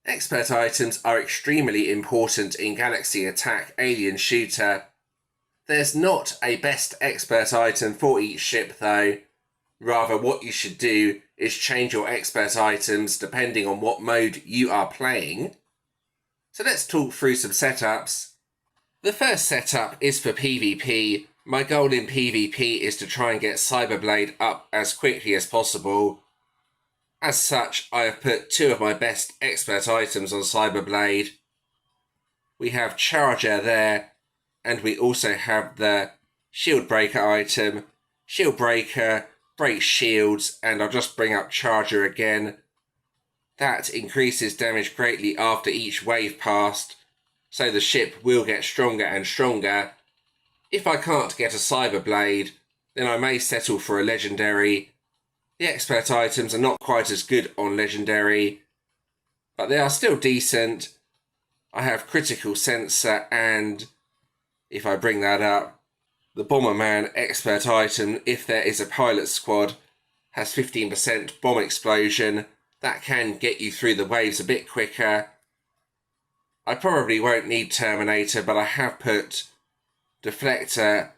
Expert items are extremely important in Galaxy Attack Alien Shooter. There's not a best expert item for each ship though. Rather, what you should do is change your expert items depending on what mode you are playing. So let's talk through some setups. The first setup is for PvP. My goal in PvP is to try and get Cyberblade up as quickly as possible. As such, I have put two of my best expert items on Cyberblade. We have Charger there, and we also have the Shield Breaker item. Shield Breaker breaks shields, and I'll just bring up Charger again. That increases damage greatly after each wave passed, so the ship will get stronger and stronger. If I can't get a Cyberblade, then I may settle for a Legendary. The expert items are not quite as good on Legendary, but they are still decent. I have Critical Sensor, and if I bring that up, the Bomberman expert item, if there is a pilot squad, has 15% bomb explosion. That can get you through the waves a bit quicker. I probably won't need Terminator, but I have put Deflector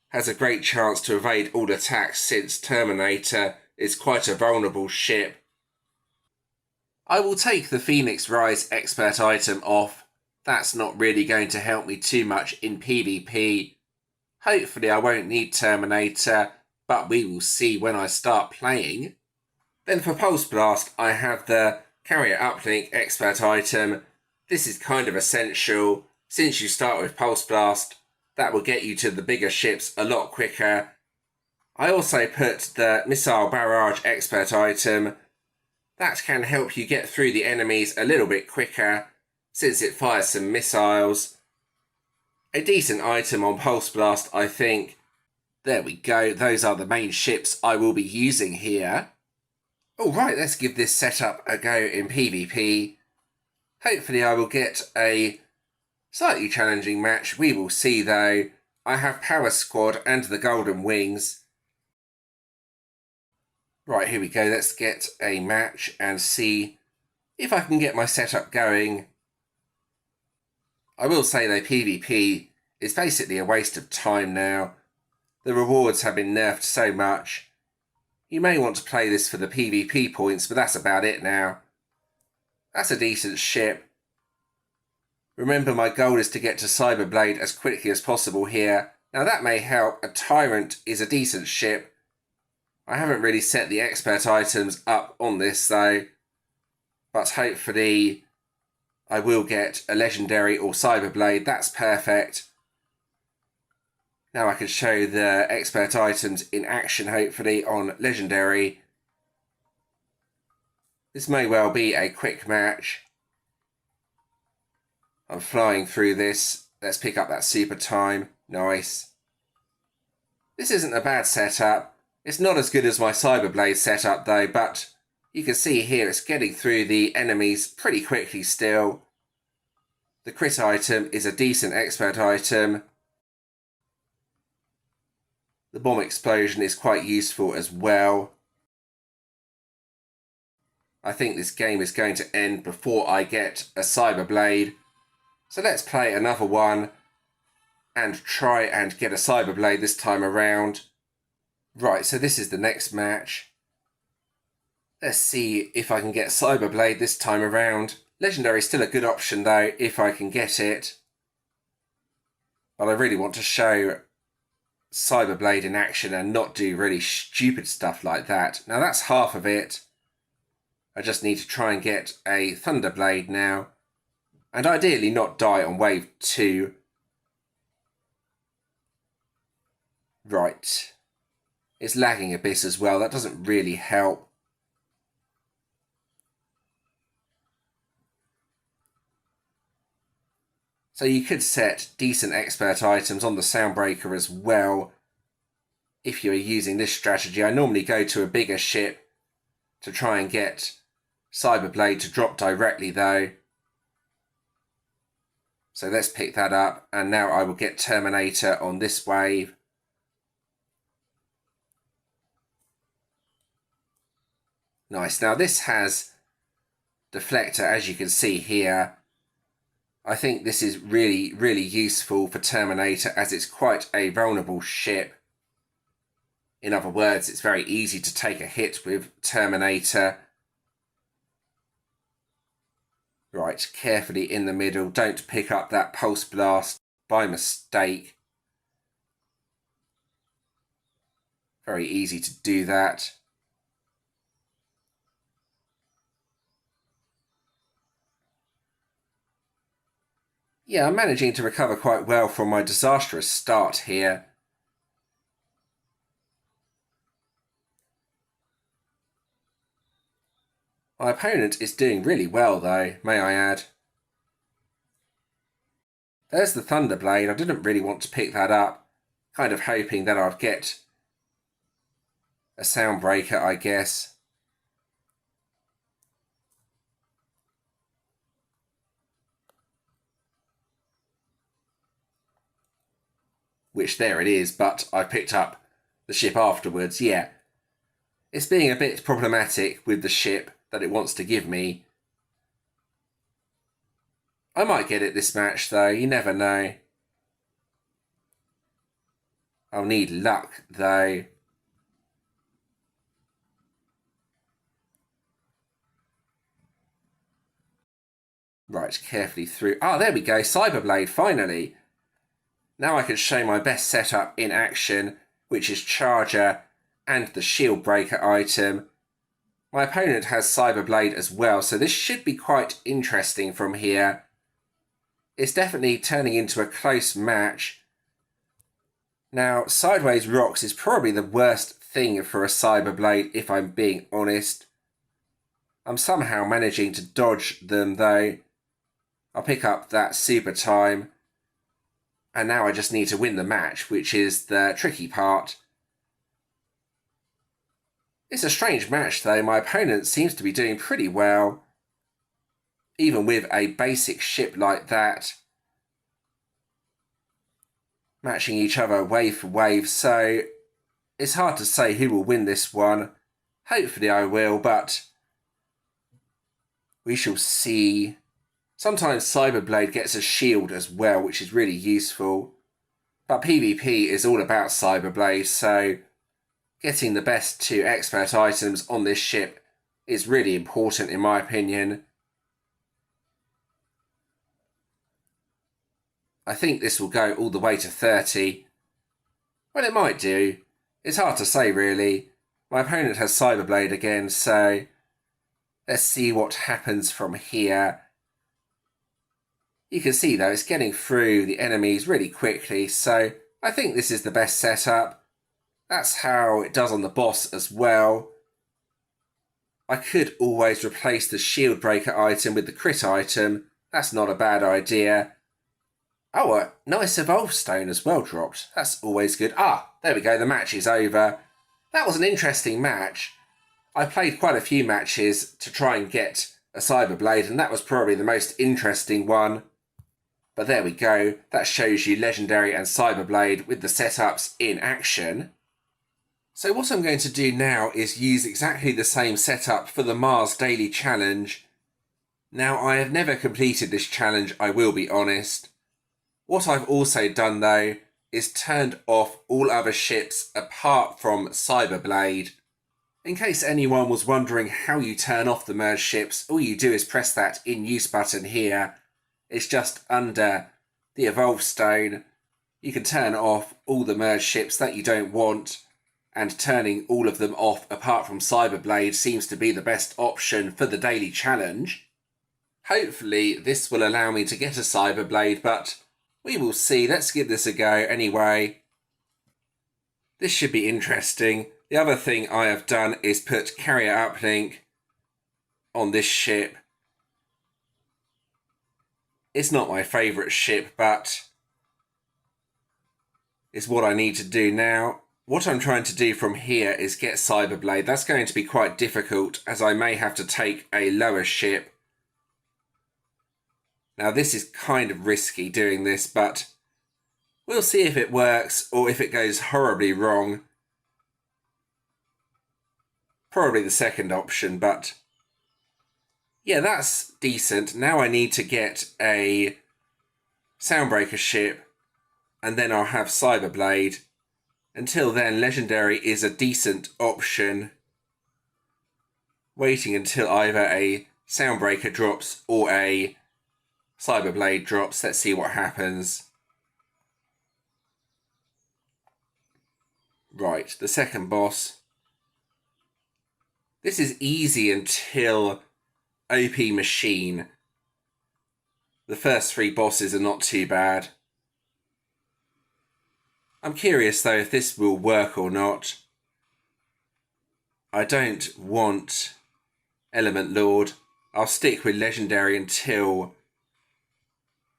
has a great chance to evade all attacks since Terminator is quite a vulnerable ship. I will take the Phoenix Rise expert item off. That's not really going to help me too much in PvP. Hopefully I won't need Terminator, but we will see when I start playing. Then for Pulse Blast, I have the Carrier Uplink expert item. This is kind of essential. Since you start with Pulse Blast, that will get you to the bigger ships a lot quicker. I also put the Missile Barrage expert item. That can help you get through the enemies a little bit quicker, since it fires some missiles. A decent item on Pulse Blast, I think. There we go, those are the main ships I will be using here. Alright, let's give this setup a go in PvP. Hopefully I will get a slightly challenging match. We will see though. I have Power Squad and the Golden Wings. Right, here we go. Let's get a match and see if I can get my setup going. I will say though, PvP is basically a waste of time now. The rewards have been nerfed so much. You may want to play this for the PvP points, but that's about it now. That's a decent ship. Remember, my goal is to get to Cyberblade as quickly as possible here. Now that may help. A Tyrant is a decent ship. I haven't really set the expert items up on this though, but hopefully I will get a Legendary or Cyberblade. That's perfect. Now I can show the expert items in action, hopefully, on Legendary. This may well be a quick match. I'm flying through this. Let's pick up that super time. Nice. This isn't a bad setup. It's not as good as my Cyberblade setup though, but you can see here it's getting through the enemies pretty quickly still. The crit item is a decent expert item. The bomb explosion is quite useful as well. I think this game is going to end before I get a Cyberblade. So let's play another one and try and get a Cyberblade this time around. Right, so this is the next match. Let's see if I can get Cyberblade this time around. Legendary is still a good option though, if I can get it. But I really want to show Cyberblade in action and not do really stupid stuff like that. Now that's half of it. I just need to try and get a Thunderblade now. And ideally not die on wave 2. Right. It's lagging a bit as well. That doesn't really help. So you could set decent expert items on the Soundbreaker as well if you are using this strategy. I normally go to a bigger ship to try and get Cyberblade to drop directly though. So let's pick that up, and now I will get Terminator on this wave. Nice. Now this has deflector, as you can see here. I think this is really, really useful for Terminator as it's quite a vulnerable ship. In other words, it's very easy to take a hit with Terminator. Right, carefully in the middle. Don't pick up that pulse blast by mistake. Very easy to do that. Yeah, I'm managing to recover quite well from my disastrous start here. My opponent is doing really well though, may I add. There's the Thunderblade. I didn't really want to pick that up. Kind of hoping that I'd get a Soundbreaker, I guess. Which there it is, but I picked up the ship afterwards. Yeah, it's being a bit problematic with the ship that it wants to give me. I might get it this match though, you never know. I'll need luck though. Right, carefully through. Ah, there we go, Cyberblade, finally. Now I can show my best setup in action, which is Charger and the Shield Breaker item. My opponent has Cyberblade as well, so this should be quite interesting from here. It's definitely turning into a close match. Now, Sideways Rocks is probably the worst thing for a Cyberblade, if I'm being honest. I'm somehow managing to dodge them, though. I'll pick up that Super Time. And now I just need to win the match, which is the tricky part. It's a strange match, though. My opponent seems to be doing pretty well. Even with a basic ship like that. Matching each other wave for wave, so it's hard to say who will win this one. Hopefully I will, but we shall see. Sometimes Cyberblade gets a shield as well, which is really useful. But PvP is all about Cyberblade, so getting the best 2 expert items on this ship is really important in my opinion. I think this will go all the way to 30. Well, it might do. It's hard to say, really. My opponent has Cyberblade again, so let's see what happens from here. You can see, though, it's getting through the enemies really quickly, so I think this is the best setup. That's how it does on the boss as well. I could always replace the Shield Breaker item with the crit item. That's not a bad idea. Oh, a nice Evolve Stone as well dropped. That's always good. Ah, there we go, the match is over. That was an interesting match. I played quite a few matches to try and get a Cyberblade, and that was probably the most interesting one. But there we go, that shows you Legendary and Cyberblade with the setups in action. So what I'm going to do now is use exactly the same setup for the Mars Daily Challenge. Now, I have never completed this challenge, I will be honest. What I've also done, though, is turned off all other ships apart from Cyberblade. In case anyone was wondering how you turn off the merged ships, all you do is press that In Use button here. It's just under the Evolve Stone. You can turn off all the merged ships that you don't want, and turning all of them off apart from Cyberblade seems to be the best option for the daily challenge. Hopefully this will allow me to get a Cyberblade, but we will see. Let's give this a go anyway. This should be interesting. The other thing I have done is put Carrier Uplink on this ship. It's not my favourite ship, but it's what I need to do now. What I'm trying to do from here is get Cyberblade. That's going to be quite difficult, as I may have to take a lower ship. Now, this is kind of risky doing this, but we'll see if it works or if it goes horribly wrong. Probably the second option, but Yeah, that's decent. Now I need to get a Soundbreaker ship, and then I'll have Cyberblade. Until then, Legendary is a decent option. Waiting until either a Soundbreaker drops or a Cyberblade drops. Let's see what happens. Right, the second boss. This is easy until OP Machine. The first 3 bosses are not too bad. I'm curious though if this will work or not. I don't want Element Lord. I'll stick with Legendary until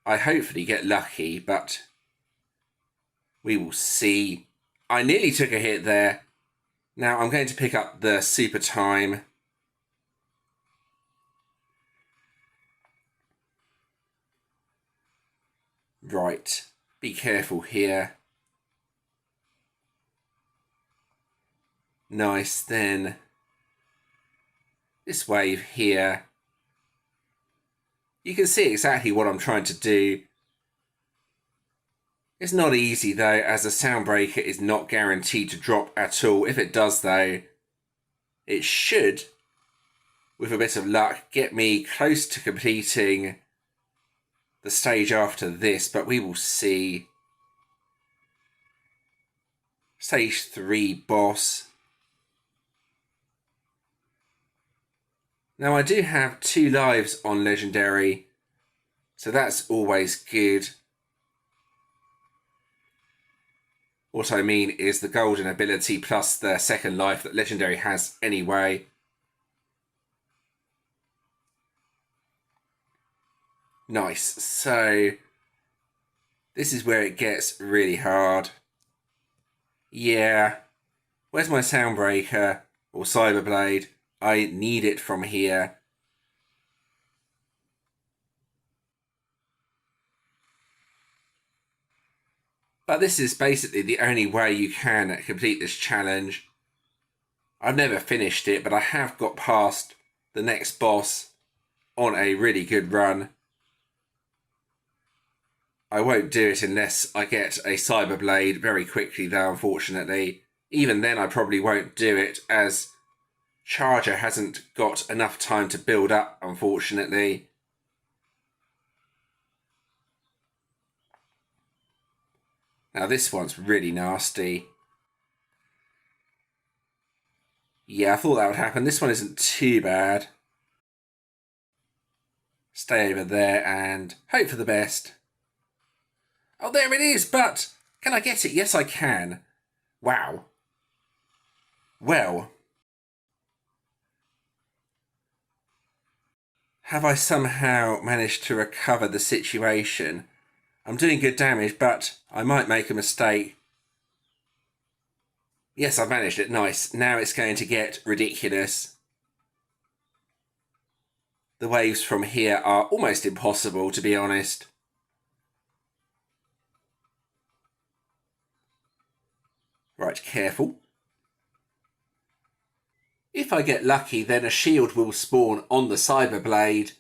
I hopefully get lucky, but we will see. I nearly took a hit there. Now I'm going to pick up the Super Time. Right, be careful here. Nice, then this wave here. You can see exactly what I'm trying to do. It's not easy though, as a Soundbreaker is not guaranteed to drop at all. If it does though, it should, with a bit of luck, get me close to completing the stage after this, but we will see. Stage 3 boss. Now I do have 2 lives on Legendary, so that's always good. What I mean is the golden ability plus the second life that Legendary has anyway. Nice. So this is where it gets really hard. Yeah. Where's my Soundbreaker or Cyberblade? I need it from here. But this is basically the only way you can complete this challenge. I've never finished it, but I have got past the next boss on a really good run. I won't do it unless I get a Cyberblade very quickly though, unfortunately. Even then I probably won't do it, as Charger hasn't got enough time to build up, unfortunately. Now this one's really nasty. Yeah, I thought that would happen. This one isn't too bad. Stay over there and hope for the best. Oh, there it is, but can I get it? Yes, I can. Wow. Well, have I somehow managed to recover the situation? I'm doing good damage, but I might make a mistake. Yes, I've managed it. Nice. Now it's going to get ridiculous. The waves from here are almost impossible, to be honest. Right, careful. If I get lucky, then a shield will spawn on the Cyberblade.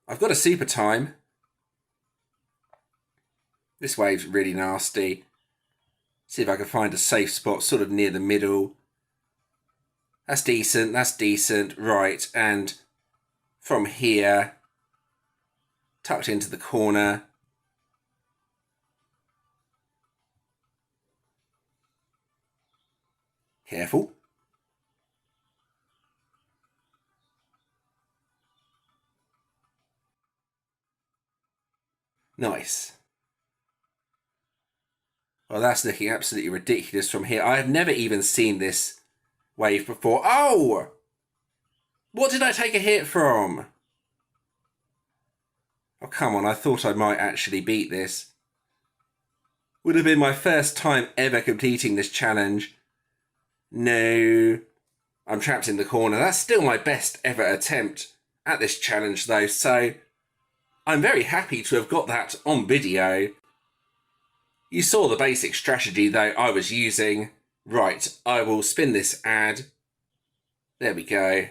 I've got a Super Time. This wave's really nasty. See if I can find a safe spot, sort of near the middle. That's decent, that's decent. Right, and from here, tucked into the corner. Careful. Nice. Well, that's looking absolutely ridiculous from here. I have never even seen this wave before. Oh! What did I take a hit from? Oh, come on. I thought I might actually beat this. Would have been my first time ever completing this challenge. No. I'm trapped in the corner. That's still my best ever attempt at this challenge, though, so I'm very happy to have got that on video. You saw the basic strategy, though, I was using. Right, I will spin this ad. There we go.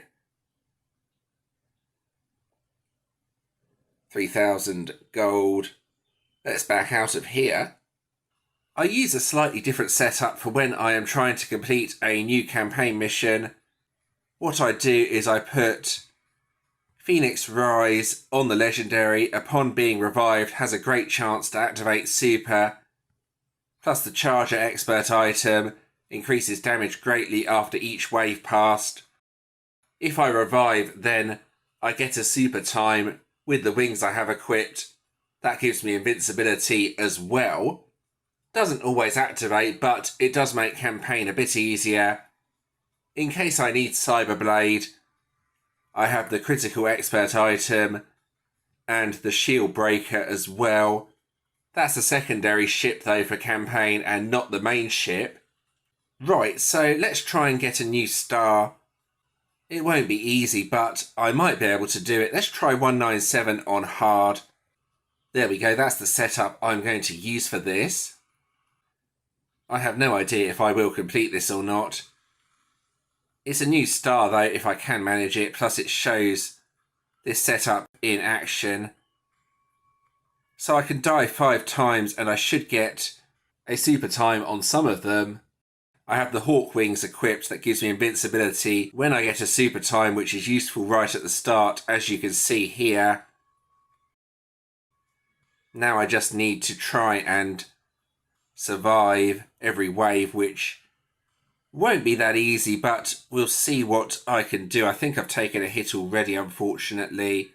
3,000 gold. Let's back out of here. I use a slightly different setup for when I am trying to complete a new campaign mission. What I do is I put Phoenix Rise on the legendary. Upon being revived, has a great chance to activate super. Plus the Charger expert item increases damage greatly after each wave passed. If I revive, then I get a super time with the wings I have equipped. That gives me invincibility as well. Doesn't always activate, but it does make campaign a bit easier. In case I need Cyberblade, I have the critical expert item and the shield breaker as well. That's a secondary ship though for campaign and not the main ship. Right, so let's try and get a new star. It won't be easy, but I might be able to do it. Let's try 197 on hard. There we go, that's the setup I'm going to use for this. I have no idea if I will complete this or not. It's a new star though, if I can manage it, plus it shows this setup in action. So I can die 5 times and I should get a super time on some of them. I have the Hawk Wings equipped that gives me invincibility when I get a super time, which is useful right at the start, as you can see here. Now I just need to try and survive every wave, which won't be that easy, but we'll see what I can do. I think I've taken a hit already, unfortunately.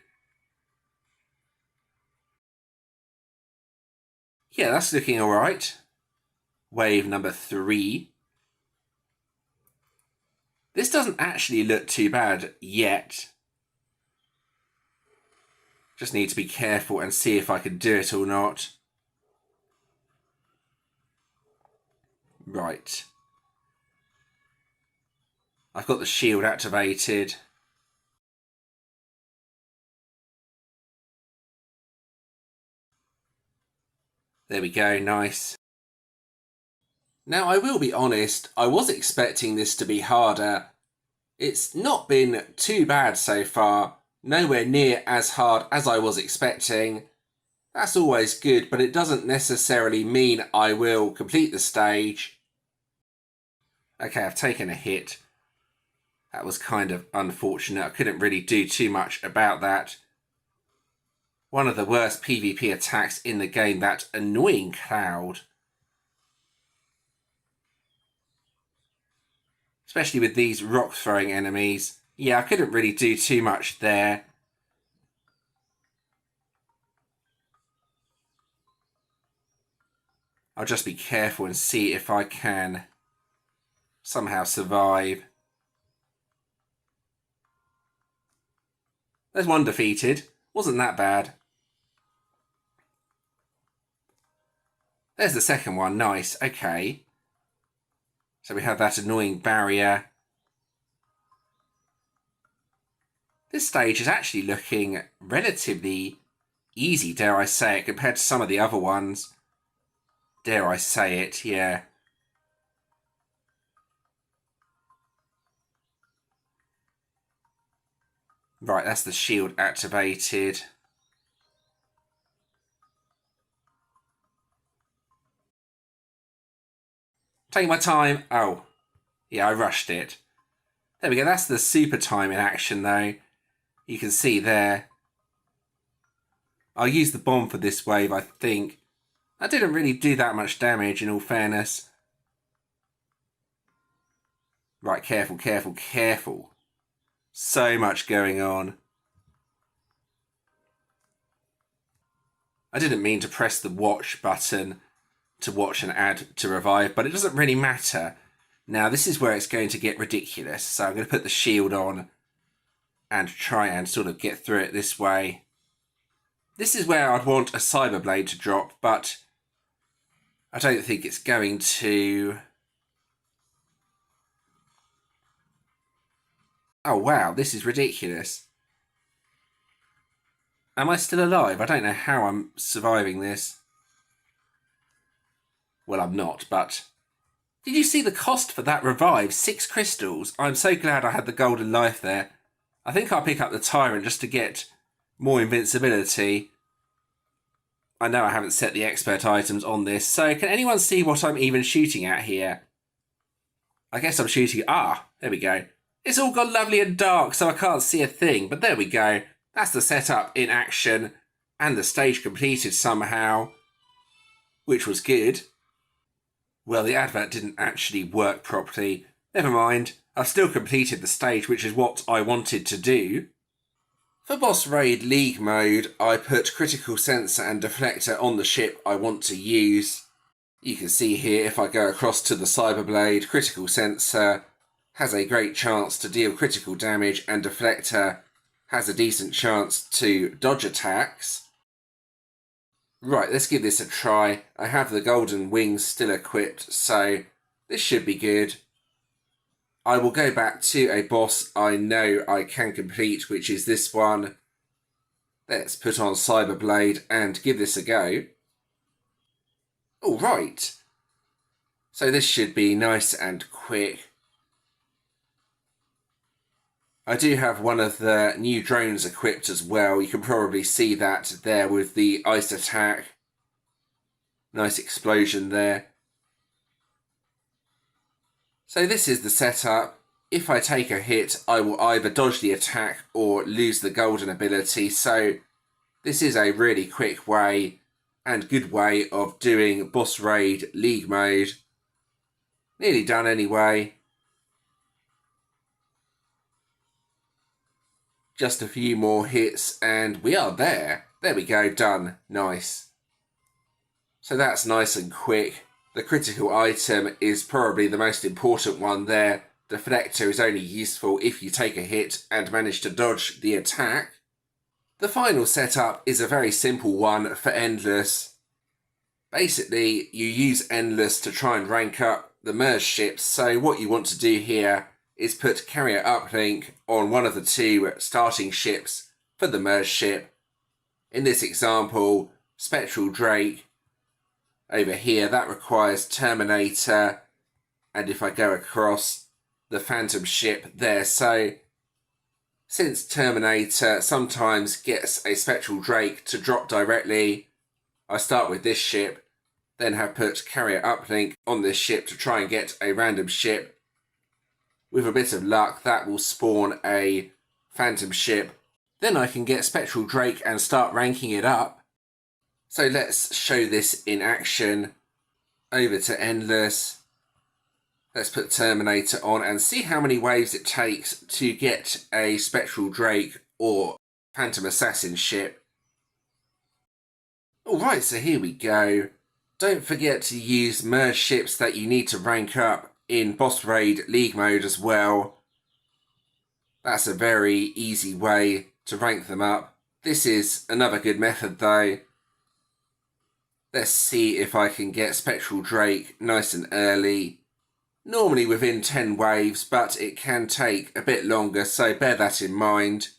Yeah, that's looking alright. Wave number 3. This doesn't actually look too bad yet. Just need to be careful and see if I can do it or not. Right. I've got the shield activated. There we go, nice. Now, I will be honest, I was expecting this to be harder. It's not been too bad so far, nowhere near as hard as I was expecting. That's always good, but it doesn't necessarily mean I will complete the stage. Okay, I've taken a hit. That was kind of unfortunate. I couldn't really do too much about that. One of the worst PvP attacks in the game, that annoying cloud. Especially with these rock-throwing enemies. Yeah, I couldn't really do too much there. I'll just be careful and see if I can somehow survive. There's one defeated. Wasn't that bad. There's the second one. Nice. Okay. So we have that annoying barrier. This stage is actually looking relatively easy, dare I say it, compared to some of the other ones. Dare I say it, yeah. Right, that's the shield activated. Taking my time. Oh, yeah, I rushed it. There we go, that's the super time in action though. You can see there. I'll use the bomb for this wave, I think. That didn't really do that much damage, in all fairness. Right, careful, careful, careful. So much going on. I didn't mean to press the watch button to watch an ad to revive, but it doesn't really matter. Now, this is where it's going to get ridiculous. So I'm going to put the shield on and try and sort of get through it this way. This is where I'd want a Cyberblade to drop, but I don't think it's going to. Oh wow, this is ridiculous. Am I still alive? I don't know how I'm surviving this. Well, I'm not, but... Did you see the cost for that revive? 6 crystals. I'm so glad I had the golden life there. I think I'll pick up the Tyrant just to get more invincibility. I know I haven't set the expert items on this, so can anyone see what I'm even shooting at here? I guess I'm shooting... there we go. It's all gone lovely and dark, so I can't see a thing, but there we go. That's the setup in action, and the stage completed somehow, which was good. Well, the advert didn't actually work properly. Never mind, I've still completed the stage, which is what I wanted to do. For Boss Raid League mode, I put Critical Sensor and Deflector on the ship I want to use. You can see here, if I go across to the Cyberblade, Critical Sensor has a great chance to deal critical damage, and Deflector has a decent chance to dodge attacks. Right, let's give this a try. I have the golden wings still equipped, so this should be good. I will go back to a boss I know I can complete, which is this one. Let's put on Cyberblade and give this a go. All right. So this should be nice and quick. I do have one of the new drones equipped as well. You can probably see that there with the ice attack. Nice explosion there. So this is the setup. If I take a hit, I will either dodge the attack or lose the golden ability. So this is a really quick way and good way of doing Boss Raid League mode. Nearly done anyway. Just a few more hits and we are there. There we go, done. Nice. So that's nice and quick. The critical item is probably the most important one there. Deflector is only useful if you take a hit and manage to dodge the attack. The final setup is a very simple one for Endless. Basically, you use Endless to try and rank up the merge ships, so what you want to do here is put Carrier Uplink on one of the two starting ships for the merge ship. In this example, Spectral Drake. Over here, that requires Terminator, and if I go across, the Phantom ship there. So, since Terminator sometimes gets a Spectral Drake to drop directly, I start with this ship, then have put Carrier Uplink on this ship to try and get a random ship. With a bit of luck, that will spawn a Phantom ship. Then I can get Spectral Drake and start ranking it up. So let's show this in action. Over to Endless. Let's put Terminator on and see how many waves it takes to get a Spectral Drake or Phantom Assassin ship. Alright, so here we go. Don't forget to use merge ships that you need to rank up in Boss Raid League mode as well. That's a very easy way to rank them up. This is another good method though. Let's see if I can get Spectral Drake nice and early. Normally within 10 waves, but it can take a bit longer, so bear that in mind.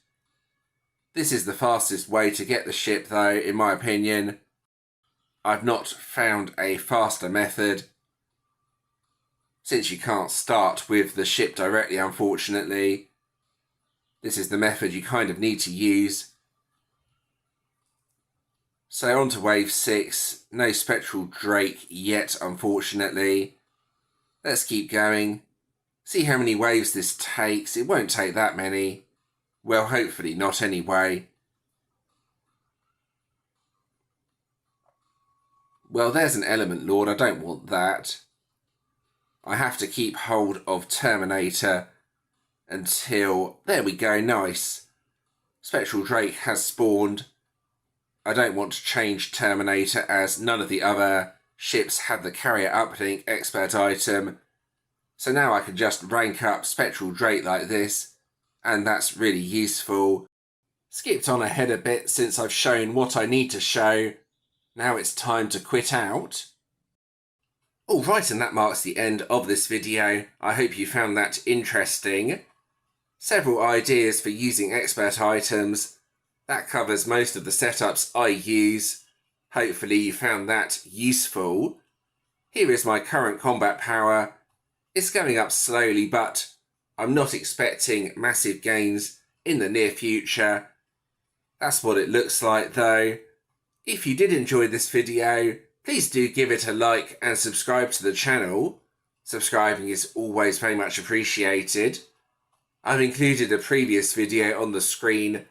This is the fastest way to get the ship though, in my opinion. I've not found a faster method, since you can't start with the ship directly, unfortunately. This is the method you kind of need to use. So on to wave 6, no Spectral Drake yet, unfortunately. Let's keep going. See how many waves this takes. It won't take that many. Well, hopefully not anyway. Well, there's an Element Lord. I don't want that. I have to keep hold of Terminator until... There we go, nice. Spectral Drake has spawned. I don't want to change Terminator as none of the other ships have the Carrier Uplink expert item. So now I can just rank up Spectral Drake like this, and that's really useful. Skipped on ahead a bit since I've shown what I need to show. Now it's time to quit out. Alright, and that marks the end of this video. I hope you found that interesting. Several ideas for using expert items. That covers most of the setups I use. Hopefully you found that useful. Here is my current combat power. It's going up slowly, but I'm not expecting massive gains in the near future. That's what it looks like though. If you did enjoy this video, please do give it a like and subscribe to the channel. Subscribing is always very much appreciated. I've included a previous video on the screen.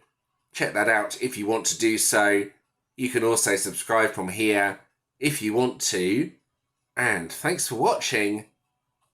Check that out if you want to do so. You can also subscribe from here if you want to. And thanks for watching.